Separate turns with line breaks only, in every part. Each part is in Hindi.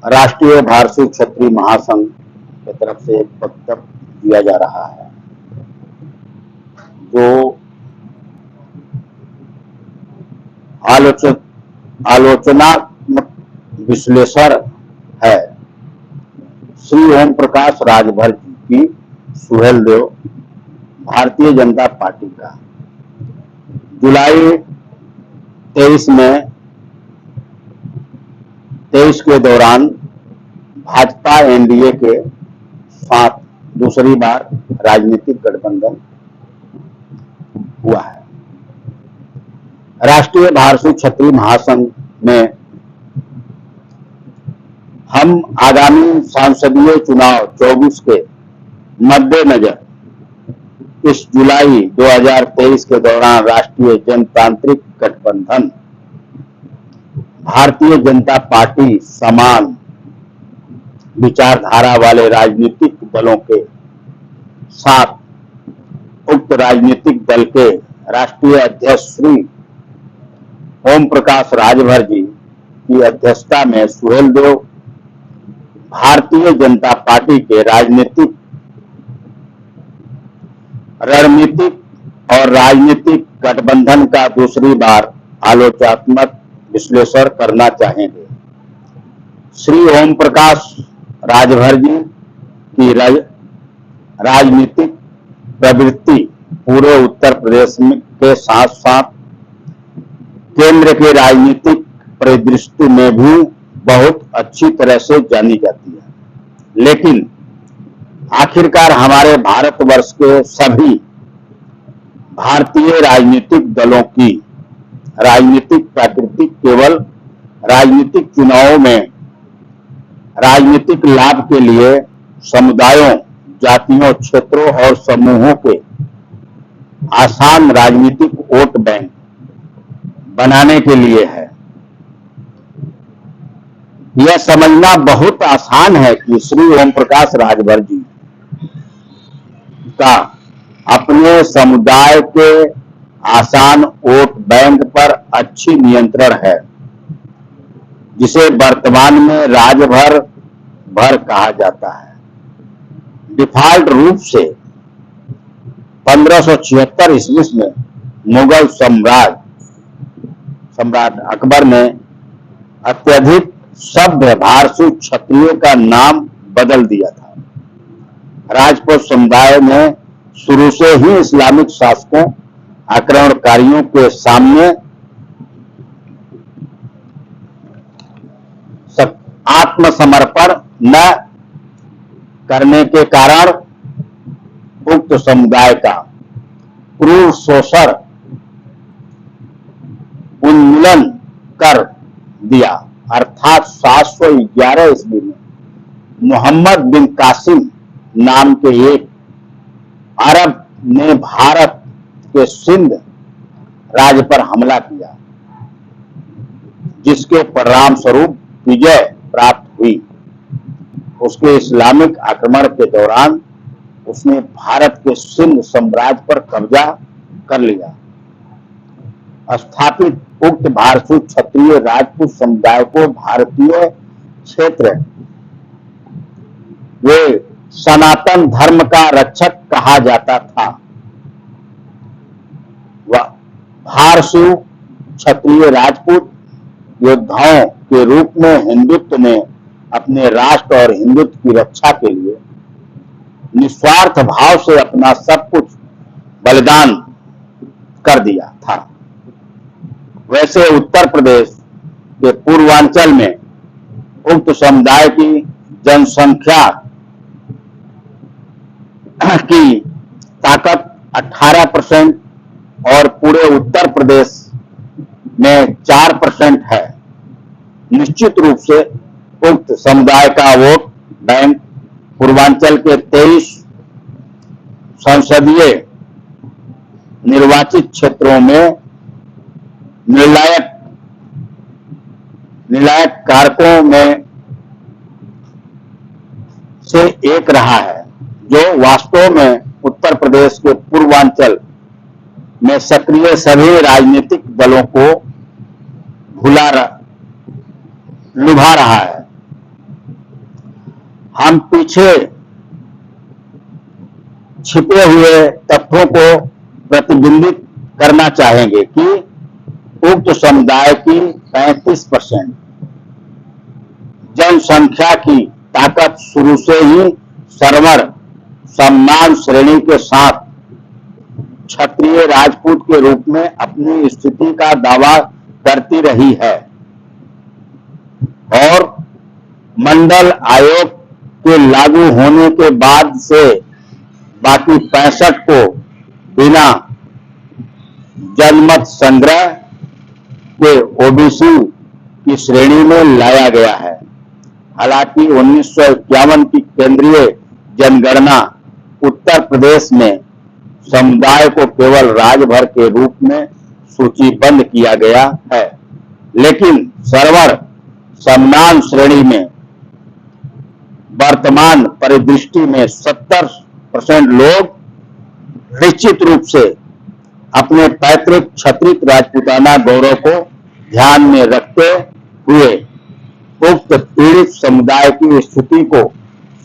राष्ट्रीय भारतीय क्षत्रिय महासंघ की तरफ से एक वक्तव्य दिया जा रहा है जो आलोचनात्मक विश्लेषण है। श्री ओम प्रकाश राजभर जी की सुहेलदेव भारतीय जनता पार्टी का जुलाई 23 के दौरान भाजपा एनडीए के साथ दूसरी बार राजनीतिक गठबंधन हुआ है। राष्ट्रीय भारतीय क्षत्रिय महासंघ में हम आगामी संसदीय चुनाव 24 के मद्देनजर इस जुलाई 2023 के दौरान राष्ट्रीय जनतांत्रिक गठबंधन भारतीय जनता पार्टी समान विचारधारा वाले राजनीतिक दलों के साथ उक्त राजनीतिक दल के राष्ट्रीय अध्यक्ष श्री ओम प्रकाश राजभर जी की अध्यक्षता में सुहेलदेव भारतीय जनता पार्टी के राजनीतिक रणनीतिक और राजनीतिक गठबंधन का दूसरी बार आलोचनात्मक विश्लेषण करना चाहेंगे। श्री ओम प्रकाश राजभर जी की राजनीतिक प्रवृत्ति पूरे उत्तर प्रदेश के साथ साथ केंद्र के राजनीतिक परिदृश्य में भी बहुत अच्छी तरह से जानी जाती है, लेकिन आखिरकार हमारे भारतवर्ष के सभी भारतीय राजनीतिक दलों की राजनीतिक प्रकृति केवल राजनीतिक चुनावों में राजनीतिक लाभ के लिए समुदायों, जातियों, क्षेत्रों और समूहों के आसान राजनीतिक वोट बैंक बनाने के लिए है। यह समझना बहुत आसान है कि श्री ओम प्रकाश राजभर जी का अपने समुदाय के आसान वोट बैंक पर अच्छी नियंत्रण है, जिसे वर्तमान में राजभर कहा जाता है। डिफॉल्ट रूप से 1576 ईस्वी में मुगल सम्राट अकबर ने अत्यधिक सभ्य भारतीय क्षत्रियों का नाम बदल दिया था। राजपूत समुदाय ने शुरू से ही इस्लामिक शासकों, आक्रमणकारियों के सामने आत्मसमर्पण न करने के कारण उक्त समुदाय का क्रूर शोषण उन्मूलन कर दिया। अर्थात 711 ईस्वी में मोहम्मद बिन कासिम नाम के एक अरब ने भारत के सिंध राज्य पर हमला किया, जिसके परिणाम स्वरूप विजय प्राप्त हुई। उसके इस्लामिक आक्रमण के दौरान उसने भारत के सिंध साम्राज्य पर कब्जा कर लिया। स्थापित उक्त भारतीय क्षत्रिय राजपूत समुदाय को भारतीय क्षेत्र वे सनातन धर्म का रक्षक कहा जाता था। भारतीय क्षत्रिय राजपूत योद्धाओं के रूप में हिंदुत्व ने अपने राष्ट्र और हिंदुत्व की रक्षा के लिए निस्वार्थ भाव से अपना सब कुछ बलिदान कर दिया था। वैसे उत्तर प्रदेश के पूर्वांचल में उक्त समुदाय की जनसंख्या की ताकत 18% और पूरे उत्तर प्रदेश में 4% है। निश्चित रूप से उक्त समुदाय का वोट बैंक पूर्वांचल के 23 संसदीय निर्वाचित क्षेत्रों में निर्णायक कारकों में से एक रहा है, जो वास्तव में उत्तर प्रदेश के पूर्वांचल में सक्रिय सभी राजनीतिक दलों को लुभा रहा है। हम पीछे छिपे हुए तथ्यों को प्रतिबिंबित करना चाहेंगे कि उक्त समुदाय की 35% जनसंख्या की ताकत शुरू से ही सरवर सम्मान श्रेणी के साथ क्षत्रिय राजपूत के रूप में अपनी स्थिति का दावा करती रही है और मंडल आयोग के लागू होने के बाद से बाकी 65 को बिना जनमत संग्रह के ओबीसी की श्रेणी में लाया गया है। हालांकि 1951 की केंद्रीय जनगणना उत्तर प्रदेश में समुदाय को केवल राजभर के रूप में सूचीबद्ध किया गया है, लेकिन सरवर सम्मान श्रेणी में वर्तमान परिदृष्टि में 70% लोग निश्चित रूप से अपने पैतृक क्षत्रिय राजपूताना गौरव को ध्यान में रखते हुए उक्त पीड़ित समुदाय की स्थिति को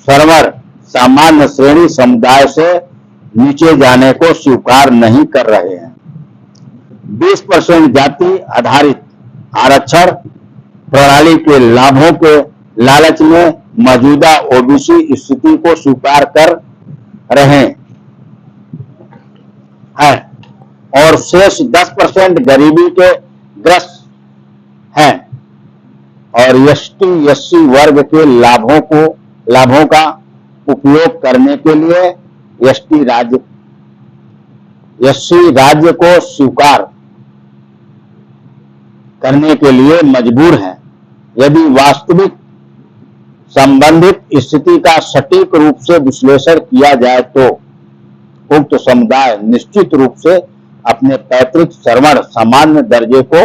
सरवर सामान्य श्रेणी समुदाय से नीचे जाने को स्वीकार नहीं कर रहे हैं। 20% जाति आधारित आरक्षण प्रणाली के लाभों के लालच में मौजूदा ओबीसी स्थिति को स्वीकार कर रहे हैं और शेष 10% गरीबी के ग्रस्त हैं और एसटी/एससी वर्ग के लाभों का उपयोग करने के लिए एससी राज्य को स्वीकार करने के लिए मजबूर हैं। यदि वास्तविक संबंधित स्थिति का सटीक रूप से विश्लेषण किया जाए तो उक्त समुदाय निश्चित रूप से अपने पैतृक सरवण सामान्य दर्जे को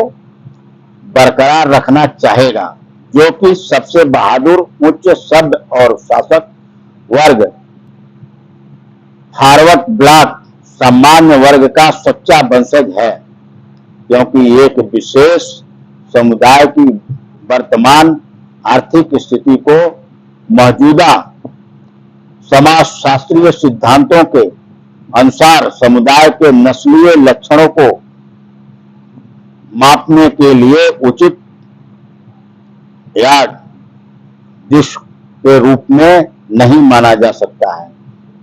बरकरार रखना चाहेगा, जो कि सबसे बहादुर उच्च सभ्य और शासक वर्ग फॉरवर्ड ब्लॉक सामान्य वर्ग का सच्चा वंशज है, क्योंकि एक विशेष समुदाय की वर्तमान आर्थिक स्थिति को मौजूदा समाजशास्त्रीय सिद्धांतों के अनुसार समुदाय के नस्लीय लक्षणों को मापने के लिए उचित यार्डस्टिक के रूप में नहीं माना जा सकता है।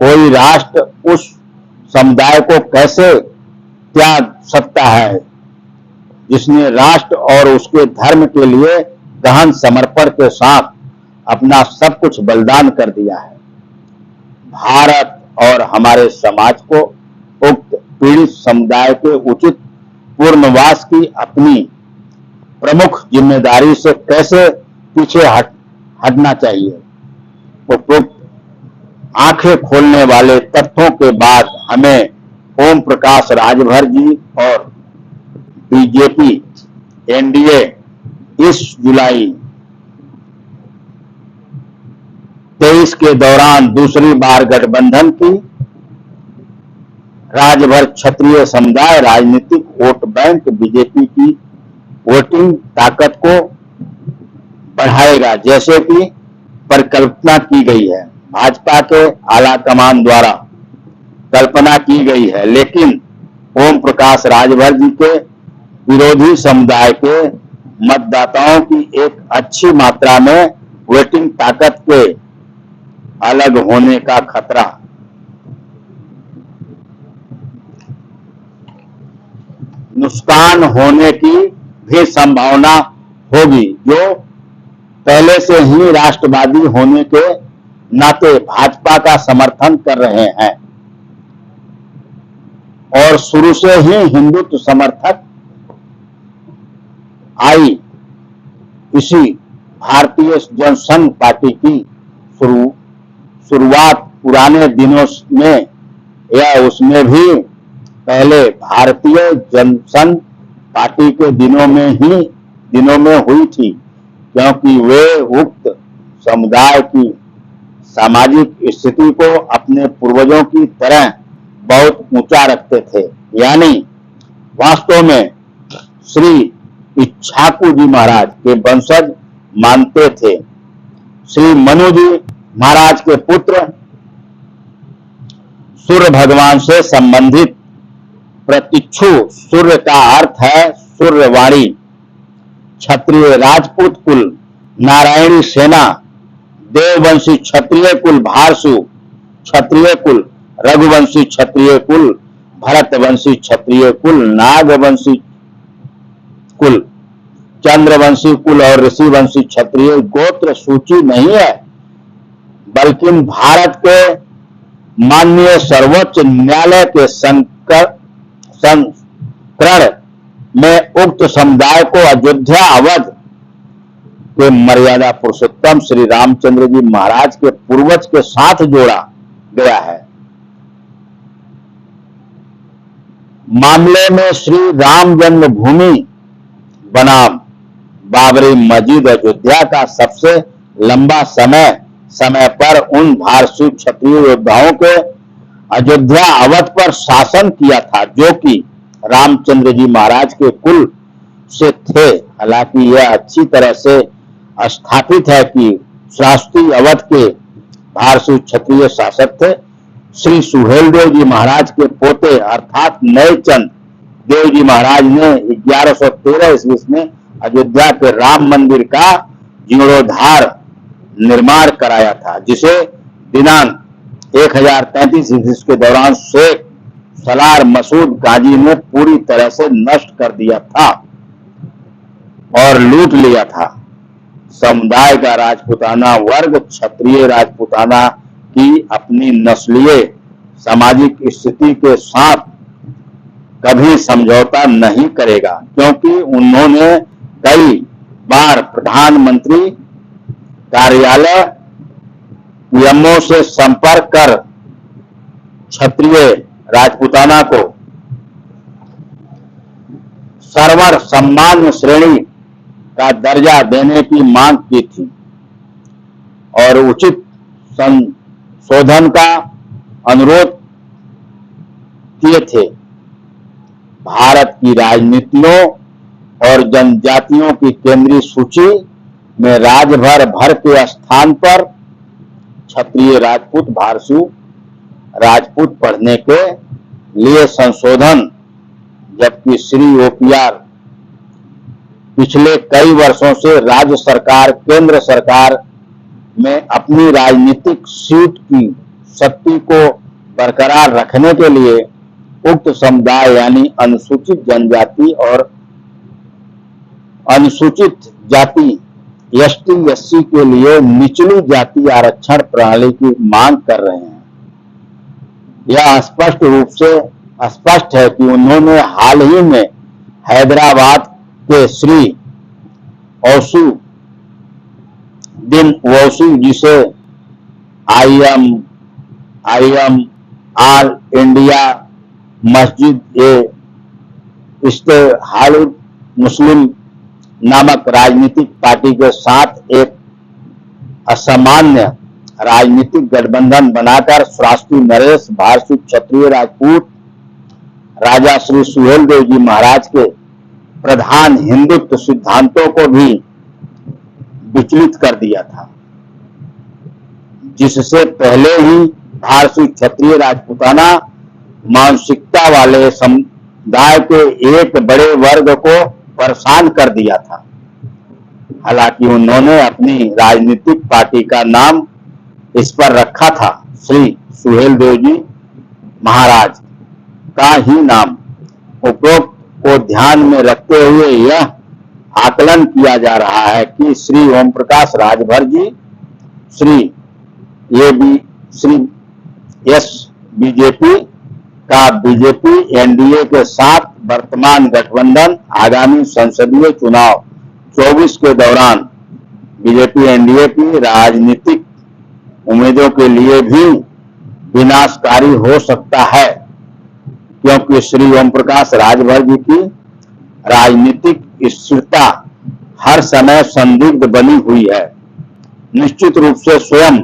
कोई राष्ट्र उस समुदाय को कैसे त्याग सकता है जिसने राष्ट्र और उसके धर्म के लिए गहन समर्पण के साथ अपना सब कुछ बलिदान कर दिया है। भारत और हमारे समाज को उक्त पीड़ित समुदाय के उचित पुनर्वास की अपनी प्रमुख जिम्मेदारी से कैसे पीछे हटना चाहिए। उपरोक्त आंखें खोलने वाले तथ्यों के बाद हमें ओम प्रकाश राजभर जी और बीजेपी एनडीए इस जुलाई 23 के दौरान दूसरी बार गठबंधन की राजभर क्षत्रिय समुदाय राजनीतिक वोट बैंक बीजेपी की वोटिंग ताकत को बढ़ाएगा, जैसे कि परिकल्पना की गई है। भाजपा के आला कमान द्वारा कल्पना की गई है, लेकिन ओम प्रकाश राजभर जी के विरोधी समुदाय के मतदाताओं की एक अच्छी मात्रा में वोटिंग ताकत के अलग होने का खतरा नुकसान होने की भी संभावना होगी, जो पहले से ही राष्ट्रवादी होने के नाते भाजपा का समर्थन कर रहे हैं और शुरू से ही हिंदुत्व समर्थक आई इसी भारतीय जनसंघ पार्टी की शुरुआत पुराने दिनों में या उसमें भी पहले भारतीय जनसंघ पार्टी के दिनों में हुई थी, क्योंकि वे उक्त समुदाय की सामाजिक स्थिति को अपने पूर्वजों की तरह बहुत ऊंचा रखते थे। यानी वास्तव में श्री इच्छाकू जी महाराज के वंशज मानते थे। श्री मनु जी महाराज के पुत्र सूर्य भगवान से संबंधित प्रतीक्षु, सूर्य का अर्थ है सूर्यवाणी, क्षत्रिय राजपूत कुल, नारायणी सेना, देववंशी क्षत्रिय कुल भारसु क्षत्रिय कुल, रघुवंशी क्षत्रिय कुल, भरतवंशी क्षत्रिय कुल, नागवंशी कुल, चंद्रवंशी कुल और ऋषिवंशी क्षत्रिय गोत्र सूची नहीं है, बल्कि भारत के माननीय सर्वोच्च न्यायालय के संस्करण में उक्त समुदाय को अयोध्या अवध के मर्यादा पुरुषोत्तम श्री रामचंद्र जी महाराज के पूर्वज के साथ जोड़ा गया है। मामले में श्री राम जन्मभूमि बनाम बाबरी मस्जिद अयोध्या का सबसे लंबा समय पर उन भारतीय क्षत्रिय योद्धाओं के अयोध्या अवध पर शासन किया था जो कि रामचंद्र जी महाराज के कुल से थे। हालांकि यह अच्छी तरह से स्थापित है कि श्रावस्ती अवध के भारतीय क्षत्रिय शासक थे। श्री सुहेलदेव जी महाराज के पोते अर्थात नए चंद देव जी महाराज ने 1113 ईस्वी में अयोध्या के राम मंदिर का जीर्णोद्धार निर्माण कराया था, जिसे दिनांक 1033 ईस्वी के दौरान शेख सलार मसूद गाजी ने पूरी तरह से नष्ट कर दिया था और लूट लिया था। समुदाय का राजपूताना वर्ग क्षत्रिय राजपूताना की अपनी नस्लीय सामाजिक स्थिति के साथ कभी समझौता नहीं करेगा, क्योंकि उन्होंने कई बार प्रधानमंत्री कार्यालय पीएमओ से संपर्क कर क्षत्रिय राजपूताना को सर्वर सम्मान श्रेणी का दर्जा देने की मांग की थी और उचित संशोधन का अनुरोध किए थे। भारत की राजनीतियों और जनजातियों की केंद्रीय सूची में भर के स्थान पर क्षत्रिय राजपूत भारसु राजपूत पढ़ने के लिए संशोधन, जबकि श्री ओपीआर पिछले कई वर्षों से राज्य सरकार केंद्र सरकार में अपनी राजनीतिक सीट की शक्ति को बरकरार रखने के लिए उक्त समुदाय यानी अनुसूचित जनजाति और अनुसूचित जाति ST/SC के लिए निचली जाति आरक्षण प्रणाली की मांग कर रहे हैं। यह स्पष्ट रूप से स्पष्ट है कि उन्होंने हाल ही में हैदराबाद के श्री औसुद्दीन ओवैसी, जिसे IM ऑल इंडिया मस्जिद-ए-इत्तेहादुल मुस्लिम नामक राजनीतिक पार्टी के साथ एक असामान्य राजनीतिक गठबंधन बनाकर श्रावस्ती नरेश भारतीय क्षत्रिय राजपूत राजा श्री सुहेलदेव जी महाराज के प्रधान हिंदुत्व सिद्धांतों को भी विचलित कर दिया था, जिससे पहले ही भारतीय क्षत्रिय राजपूताना मानसिकता वाले समुदाय के एक बड़े वर्ग को परेशान कर दिया था। हालांकि उन्होंने अपनी राजनीतिक पार्टी का नाम इस पर रखा था। श्री सुहेलदेव जी महाराज का ही नाम। उपरोक्त को ध्यान में रखते हुए यह आकलन किया जा रहा है कि श्री ओम प्रकाश राजभर जी, श्री एस बीजेपी का बीजेपी एनडीए के साथ वर्तमान गठबंधन आगामी संसदीय चुनाव 24 के दौरान बीजेपी एनडीए की राजनीतिक उम्मीदों के लिए भी विनाशकारी हो सकता है, क्योंकि श्री ओम प्रकाश राजभर जी की राजनीतिक स्थिरता हर समय संदिग्ध बनी हुई है। निश्चित रूप से स्वयं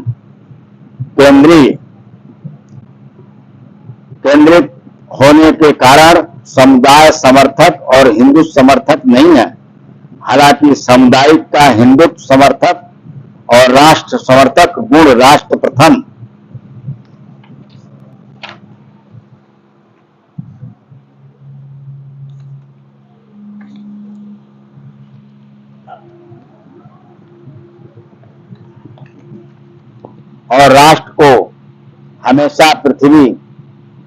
केंद्रित होने के कारण समुदाय समर्थक और हिंदू समर्थक नहीं है। हालांकि सामुदायिक का हिंदुत्व समर्थक और राष्ट्र समर्थक गुण राष्ट्र प्रथम। और राष्ट्र को हमेशा पृथ्वी,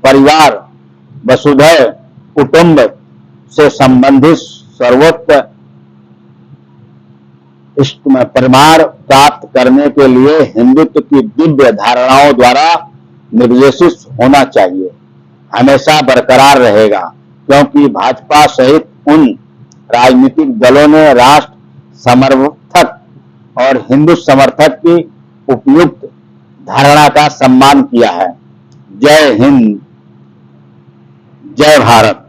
परिवार, वसुधैव कुटुंब से संबंधित सर्वोच्च परिमाण प्राप्त करने के लिए हिंदुत्व की दिव्य धारणाओं द्वारा निर्देशित होना चाहिए, हमेशा बरकरार रहेगा, क्योंकि भाजपा सहित उन राजनीतिक दलों ने राष्ट्र समर्थक और हिंदू समर्थक की उपयुक्त धारणा का सम्मान किया है। जय हिंद, जय भारत।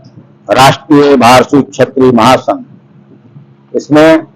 राष्ट्रीय भारसू क्षत्रिय महासंघ। इसमें